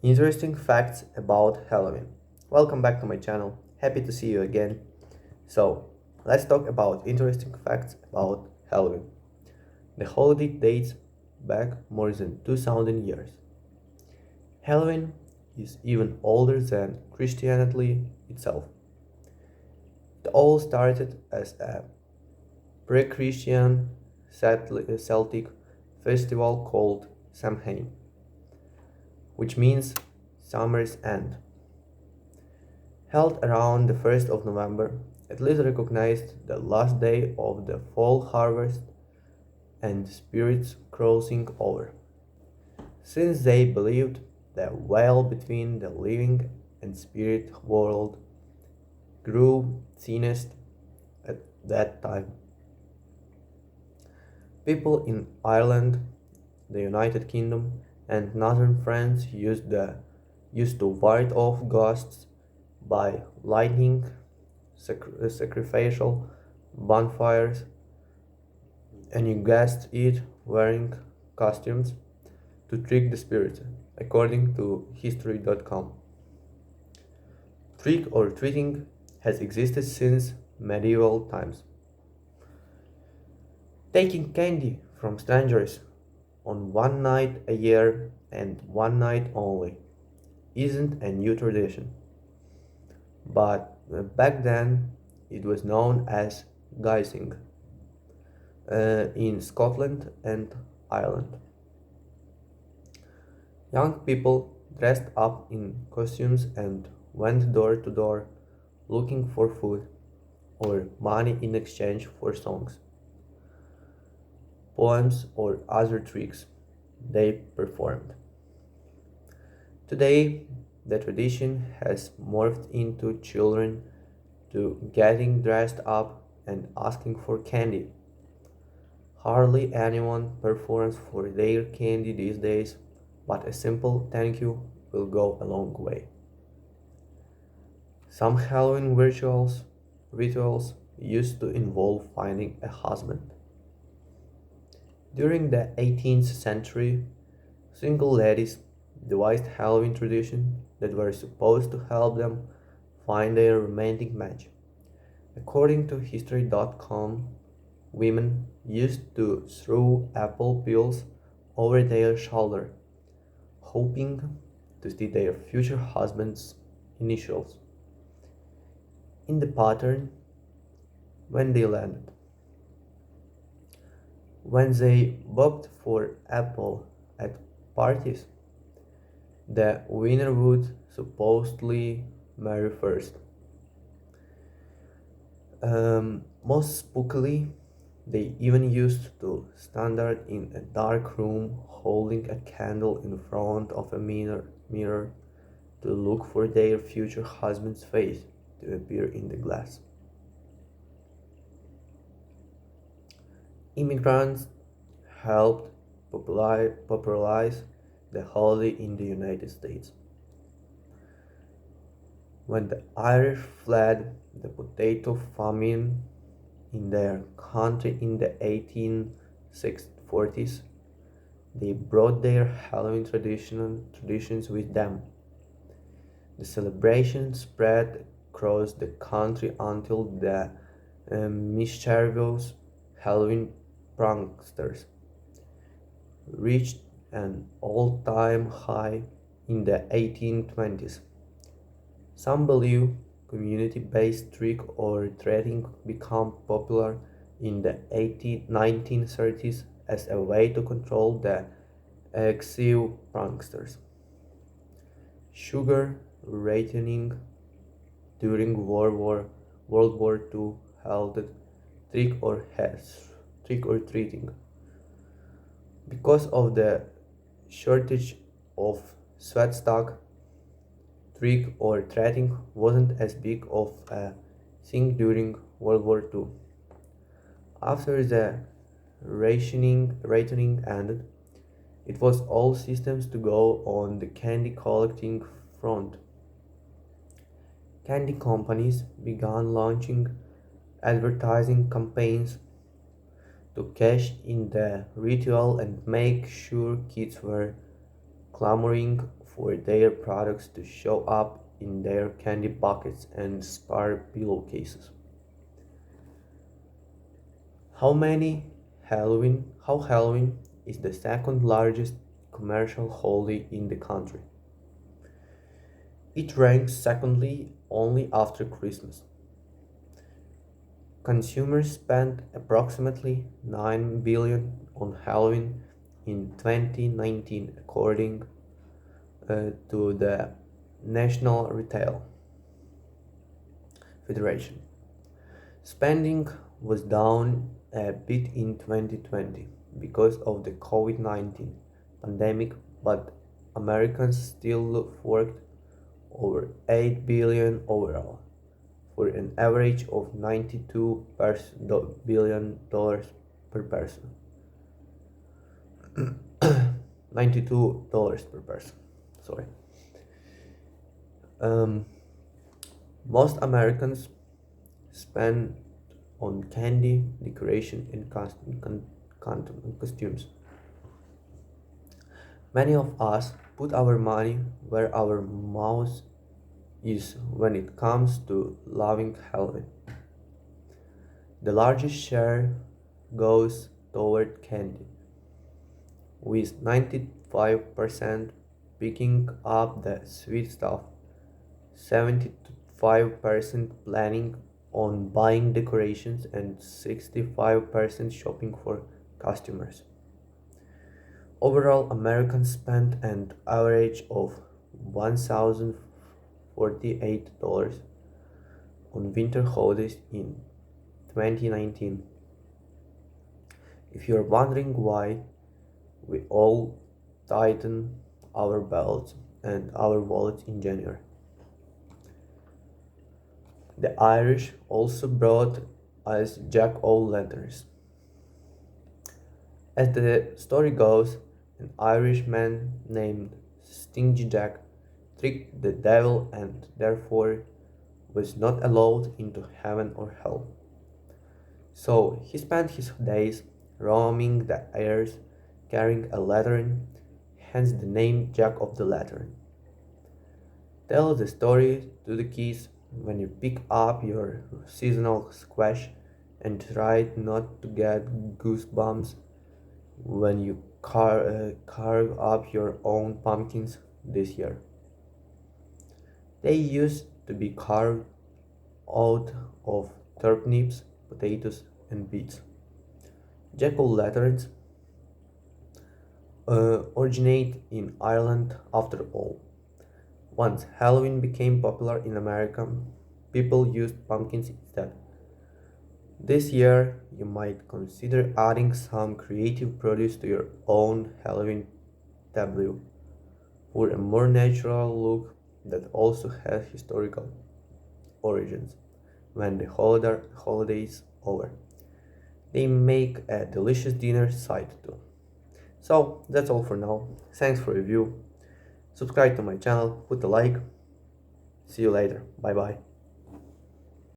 Interesting facts about Halloween. Welcome back to my channel. Happy to see you again. So, let's talk about interesting facts about Halloween. The holiday dates back more than 2000 years. Halloween is even older than Christianity itself. It all started as a pre-Christian Celtic festival called Samhain, which means summer's end. Held around the 1st of November, it is recognized the last day of the fall harvest and spirits crossing over, since they believed the veil between the living and spirit world grew thinnest at that time. People in Ireland, the United Kingdom, and northern France used to ward off ghosts by lighting sacrificial bonfires, and you guessed it, wearing costumes to trick the spirits, according to History.com. Trick or treating has existed since medieval times. Taking candy from strangers on one night a year and one night only isn't a new tradition, but back then it was known as guising in Scotland and Ireland. Young people dressed up in costumes and went door to door looking for food or money in exchange for songs, poems, or other tricks they performed. Today, the tradition has morphed into children to getting dressed up and asking for candy. Hardly anyone performs for their candy these days, but a simple thank you will go a long way. Some Halloween rituals used to involve finding a husband. During the 18th century, single ladies devised Halloween traditions that were supposed to help them find their romantic match. According to History.com, women used to throw apple peels over their shoulder, hoping to see their future husband's initials in the pattern when they landed. When they voted for apple at parties, the winner would supposedly marry first. Most spookily, they even used to stand in a dark room holding a candle in front of a mirror to look for their future husband's face to appear in the glass. Immigrants helped popularize the holiday in the United States. When the Irish fled the potato famine in their country in the 1840s, they brought their Halloween traditions with them. The celebration spread across the country until the mischievous Halloween pranksters reached an all-time high in the 1820s. Some believe community-based trick or treating became popular in the 1930s as a way to control the aggressive pranksters. Sugar rationing during World War II held trick or has trick or treating. Because of the shortage of sweat stock, trick or treating wasn't as big of a thing during World War II. After the rationing ended, it was all systems to go on the candy collecting front. Candy companies began launching advertising campaigns to cash in the ritual and make sure kids were clamoring for their products to show up in their candy buckets and spare pillowcases. How Halloween is the second largest commercial holiday in the country. It ranks secondly only after Christmas. Consumers spent approximately 9 billion on Halloween in 2019 according to the National Retail Federation. Spending was down a bit in 2020 because of the COVID-19 pandemic, but Americans still forked over 8 billion overall for an average of 92 billion dollars per person. $92 per person. Sorry. Um, Most Americans spend on candy, decoration, and costumes. Many of us put our money where our mouth is when it comes to loving Halloween. The largest share goes toward candy, with 95% picking up the sweet stuff, 75% planning on buying decorations, and 65% shopping for customers. Overall, Americans spent an average of $1,048 on winter holidays in 2019. If you're wondering why, we all tighten our belts and our wallets in January. The Irish also brought us Jack o' lanterns. As the story goes, an Irishman named Stingy Jack tricked the devil and therefore was not allowed into heaven or hell. So he spent his days roaming the airs carrying a lantern, hence the name Jack of the Lantern. Tell the story to the kids when you pick up your seasonal squash and try not to get goosebumps when you carve up your own pumpkins this year. They used to be carved out of turnips, potatoes, and beets. Jack-o'-lanterns originate in Ireland after all. Once Halloween became popular in America, people used pumpkins instead. This year, you might consider adding some creative produce to your own Halloween tableau for a more natural look that also has historical origins. When the holidays over, they make a delicious dinner side too. So that's all for now. Thanks for review. Subscribe to my channel, put a like. See you later. Bye bye.